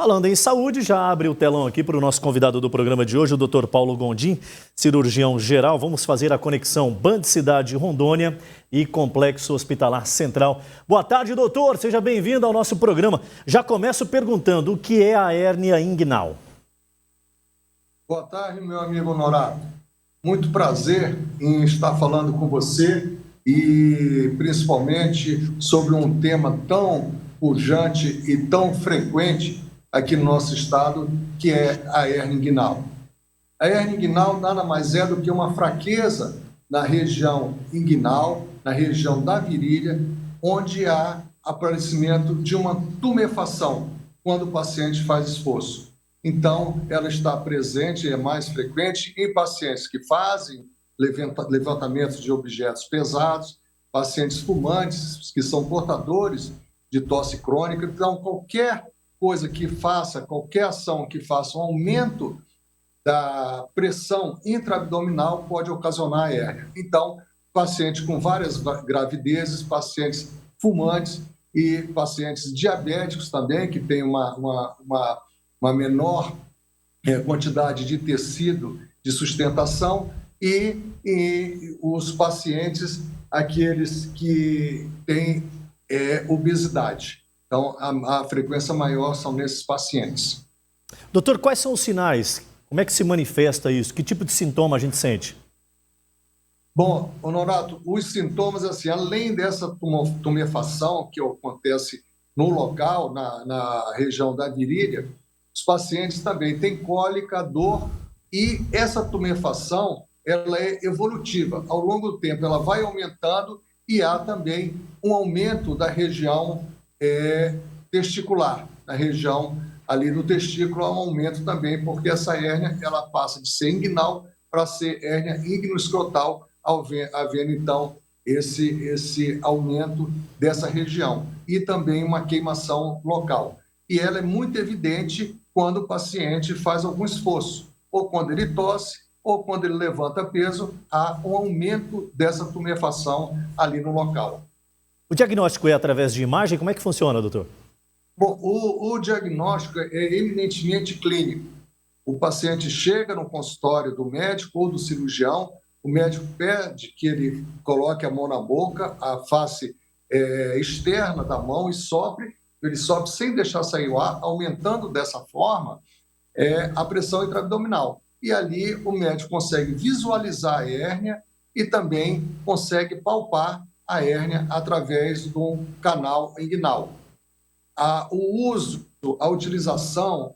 Falando em saúde, já abre o telão aqui para o nosso convidado do programa de hoje, o Dr. Paulo Gondim, cirurgião geral. Vamos fazer a conexão Band Cidade Rondônia e Complexo Hospitalar Central. Boa tarde, doutor. Seja bem-vindo ao nosso programa. Já começo perguntando o que é a hérnia inguinal. Boa tarde, meu amigo Honorato. Muito prazer em estar falando com você e principalmente sobre um tema tão pujante e tão frequente aqui no nosso estado, que é a hérnia inguinal. A hérnia inguinal nada mais é do que uma fraqueza na região inguinal, na região da virilha, onde há aparecimento de uma tumefação quando o paciente faz esforço. Então, ela está presente, é mais frequente em pacientes que fazem levantamentos de objetos pesados, pacientes fumantes, que são portadores de tosse crônica. Então, qualquer coisa que faça, qualquer ação que faça um aumento da pressão intraabdominal pode ocasionar a hérnia. Então, pacientes com várias gravidezes, pacientes fumantes e pacientes diabéticos também, que têm uma menor quantidade de tecido de sustentação, e os pacientes, aqueles que têm obesidade. Então, a frequência maior são nesses pacientes. Doutor, quais são os sinais? Como é que se manifesta isso? Que tipo de sintoma a gente sente? Bom, Honorato, os sintomas, assim, além dessa tumefação que acontece no local, na região da virilha, os pacientes também têm cólica, dor, e essa tumefação, ela é evolutiva. Ao longo do tempo, ela vai aumentando e há também um aumento da região testicular, na região ali do testículo, há um aumento também, porque essa hérnia, ela passa de ser inguinal para ser hérnia ignoescrotal, havendo então esse aumento dessa região e também uma queimação local. E ela é muito evidente quando o paciente faz algum esforço, ou quando ele tosse, ou quando ele levanta peso, há um aumento dessa tumefação ali no local. O diagnóstico é através de imagem? Como é que funciona, doutor? Bom, o diagnóstico é eminentemente clínico. O paciente chega no consultório do médico ou do cirurgião, o médico pede que ele coloque a mão na boca, a face externa da mão, e sopre. Ele sopra sem deixar sair o ar, aumentando dessa forma a pressão intraabdominal. E ali o médico consegue visualizar a hérnia e também consegue palpar a hérnia através do canal inguinal. O uso, a utilização,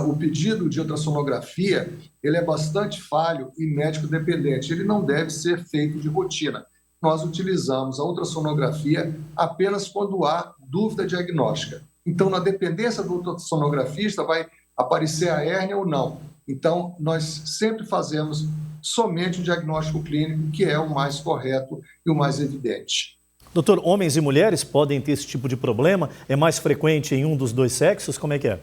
o pedido de ultrassonografia, ele é bastante falho e médico dependente. Ele não deve ser feito de rotina. Nós utilizamos a ultrassonografia apenas quando há dúvida diagnóstica. Então, na dependência do ultrassonografista, vai aparecer a hérnia ou não. Então, nós sempre fazemos somente o diagnóstico clínico, que é o mais correto e o mais evidente. Doutor, homens e mulheres podem ter esse tipo de problema? É mais frequente em um dos dois sexos? Como é que é?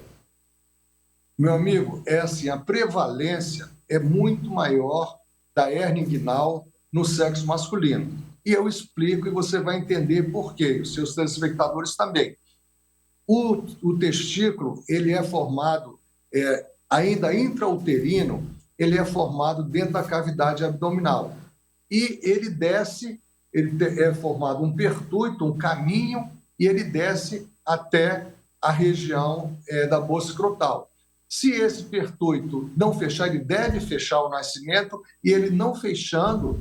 Meu amigo, é assim, a prevalência é muito maior da hérnia inguinal no sexo masculino. E eu explico e você vai entender por quê, os seus telespectadores também. O testículo, ele é formado, ainda intrauterino, ele é formado dentro da cavidade abdominal. E ele desce, é formado um pertúito, um caminho, e ele desce até a região da bolsa escrotal. Se esse pertúito não fechar, ele deve fechar ao nascimento, e ele não fechando,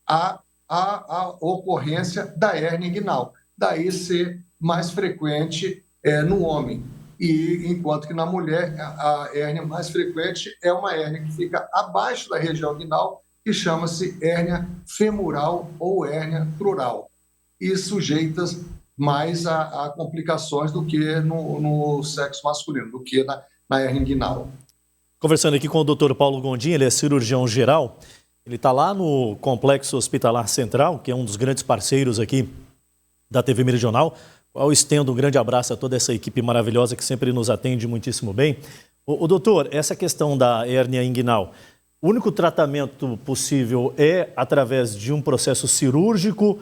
há a ocorrência da hérnia inguinal. Daí ser mais frequente no homem. E enquanto que na mulher, a hérnia mais frequente é uma hérnia que fica abaixo da região inguinal, que chama-se hérnia femoral ou hérnia crural, e sujeitas mais a complicações do que no sexo masculino, do que na hérnia inguinal. Conversando aqui com o Dr. Paulo Gondim, ele é cirurgião geral, ele está lá no Complexo Hospitalar Central, que é um dos grandes parceiros aqui da TV Meridional. Eu estendo um grande abraço a toda essa equipe maravilhosa que sempre nos atende muitíssimo bem. Doutor, essa questão da hérnia inguinal, o único tratamento possível é através de um processo cirúrgico?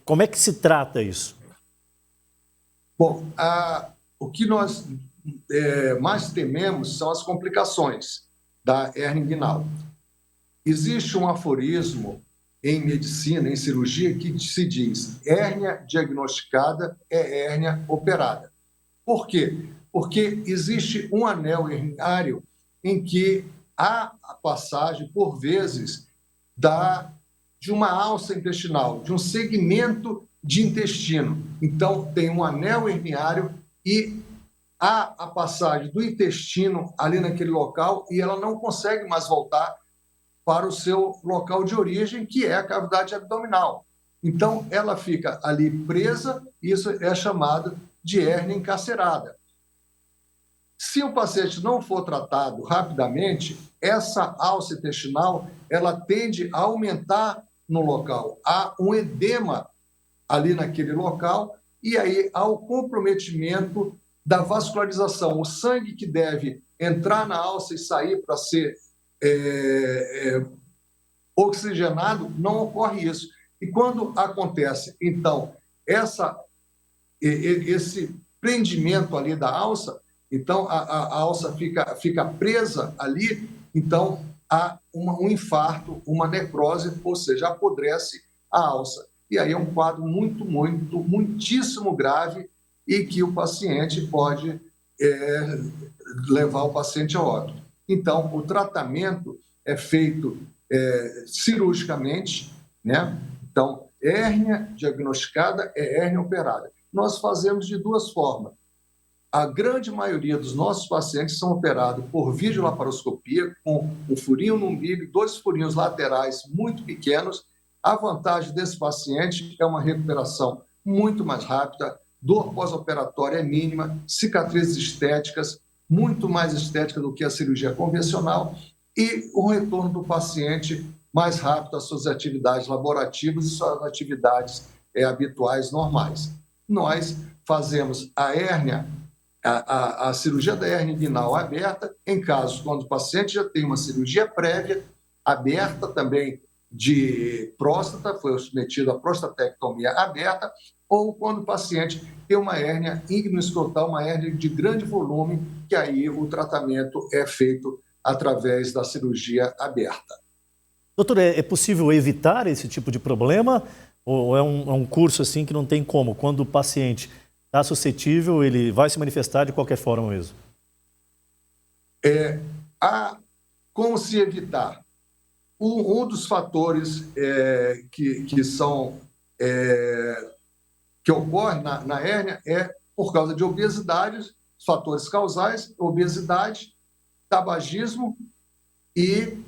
Como é que se trata isso? Bom, o que nós mais tememos são as complicações da hérnia inguinal. Existe um aforismo em medicina, em cirurgia, que se diz: hérnia diagnosticada é hérnia operada. Por quê? Porque existe um anel herniário em que há a passagem, por vezes, de uma alça intestinal, de um segmento de intestino. Então, tem um anel herniário e há a passagem do intestino ali naquele local e ela não consegue mais voltar para o seu local de origem, que é a cavidade abdominal. Então, ela fica ali presa, isso é chamado de hérnia encarcerada. Se o paciente não for tratado rapidamente, essa alça intestinal, ela tende a aumentar no local. Há um edema ali naquele local e aí há o comprometimento da vascularização. O sangue que deve entrar na alça e sair para ser oxigenado, não ocorre isso. E quando acontece, então, esse prendimento ali da alça, então a alça fica presa ali, então há um infarto, uma necrose, ou seja, apodrece a alça. E aí é um quadro muitíssimo grave e que o paciente pode levar o paciente a óbito. Então, o tratamento é feito cirurgicamente, né? Então, hérnia diagnosticada é hérnia operada. Nós fazemos de duas formas. A grande maioria dos nossos pacientes são operados por videolaparoscopia, com um furinho no umbigo e 2 furinhos laterais muito pequenos. A vantagem desse paciente é uma recuperação muito mais rápida, dor pós-operatória é mínima, cicatrizes estéticas, muito mais estética do que a cirurgia convencional, e o retorno do paciente mais rápido às suas atividades laborativas e suas atividades habituais normais. Nós fazemos a hérnia, a cirurgia da hérnia inguinal aberta, em casos quando o paciente já tem uma cirurgia prévia, aberta também de próstata, foi submetido à prostatectomia aberta, ou quando o paciente tem uma hérnia íngua-escrotal, uma hérnia de grande volume, que aí o tratamento é feito através da cirurgia aberta. Doutor, é possível evitar esse tipo de problema? Ou é um curso assim que não tem como? Quando o paciente está suscetível, ele vai se manifestar de qualquer forma mesmo? Há como se evitar. Um dos fatores que ocorre na hérnia é por causa de obesidade, fatores causais, obesidade, tabagismo e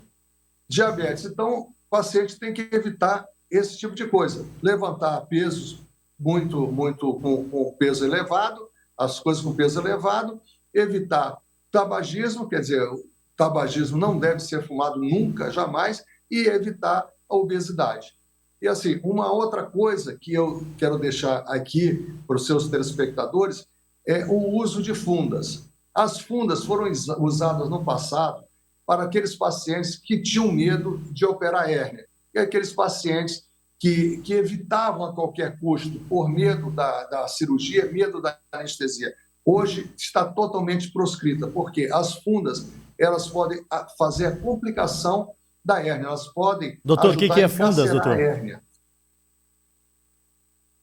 diabetes. Então, o paciente tem que evitar esse tipo de coisa. Levantar pesos com peso elevado, as coisas com peso elevado, evitar tabagismo, quer dizer, o tabagismo não deve ser fumado nunca, jamais, e evitar a obesidade. E assim, uma outra coisa que eu quero deixar aqui para os seus telespectadores é o uso de fundas. As fundas foram usadas no passado para aqueles pacientes que tinham medo de operar hérnia, e aqueles pacientes que evitavam a qualquer custo, por medo da cirurgia, medo da anestesia. Hoje está totalmente proscrita, porque as fundas elas podem fazer a complicação da hérnia, elas podem doutor, o que é fundas, doutor? A hérnia.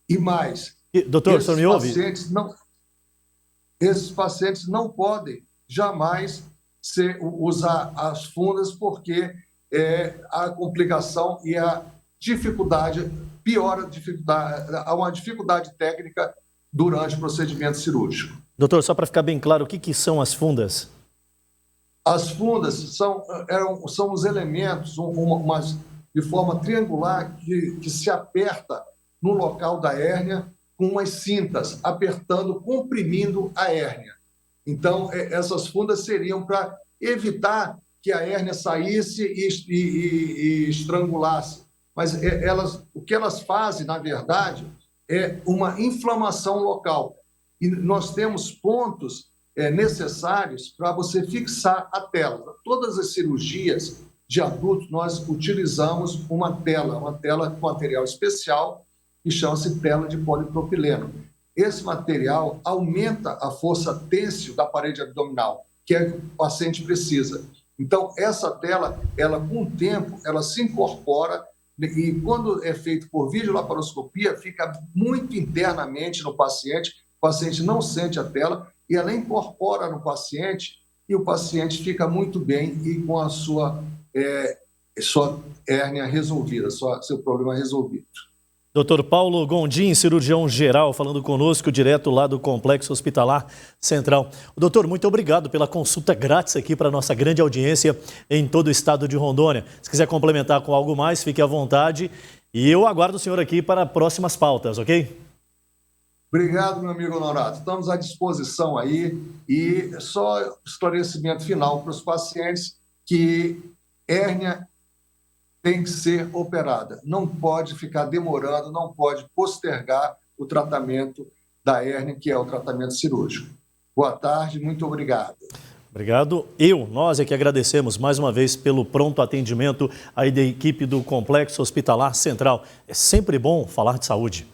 E mais, doutor, o senhor me ouve? Esses pacientes não podem jamais usar as fundas porque a complicação e a dificuldade, há uma dificuldade técnica durante o procedimento cirúrgico. Doutor, só para ficar bem claro, o que são as fundas? As fundas são os elementos, de forma triangular, que se aperta no local da hérnia com umas cintas, apertando, comprimindo a hérnia. Então, essas fundas seriam para evitar que a hérnia saísse e estrangulasse. Mas o que elas fazem, na verdade, é uma inflamação local. E nós temos pontos necessários para você fixar a tela. Todas as cirurgias de adultos, nós utilizamos uma tela com material especial que chama-se tela de polipropileno. esse material aumenta a força têncil da parede abdominal, que é o que o paciente precisa. Então, essa tela, ela com o tempo, ela se incorpora e quando é feito por videolaparoscopia, fica muito internamente no paciente, o paciente não sente a tela e ela incorpora no paciente e o paciente fica muito bem e com a sua hérnia resolvida, seu problema resolvido. Dr. Paulo Gondim, cirurgião geral, falando conosco direto lá do Complexo Hospitalar Central. Doutor, muito obrigado pela consulta grátis aqui para a nossa grande audiência em todo o estado de Rondônia. Se quiser complementar com algo mais, fique à vontade. E eu aguardo o senhor aqui para próximas pautas, ok? Obrigado, meu amigo Honorato. Estamos à disposição aí. E só esclarecimento final para os pacientes que hérnia tem que ser operada. Não pode ficar demorando, não pode postergar o tratamento da hérnia, que é o tratamento cirúrgico. Boa tarde, muito obrigado. Obrigado. Nós é que agradecemos mais uma vez pelo pronto atendimento aí da equipe do Complexo Hospitalar Central. É sempre bom falar de saúde.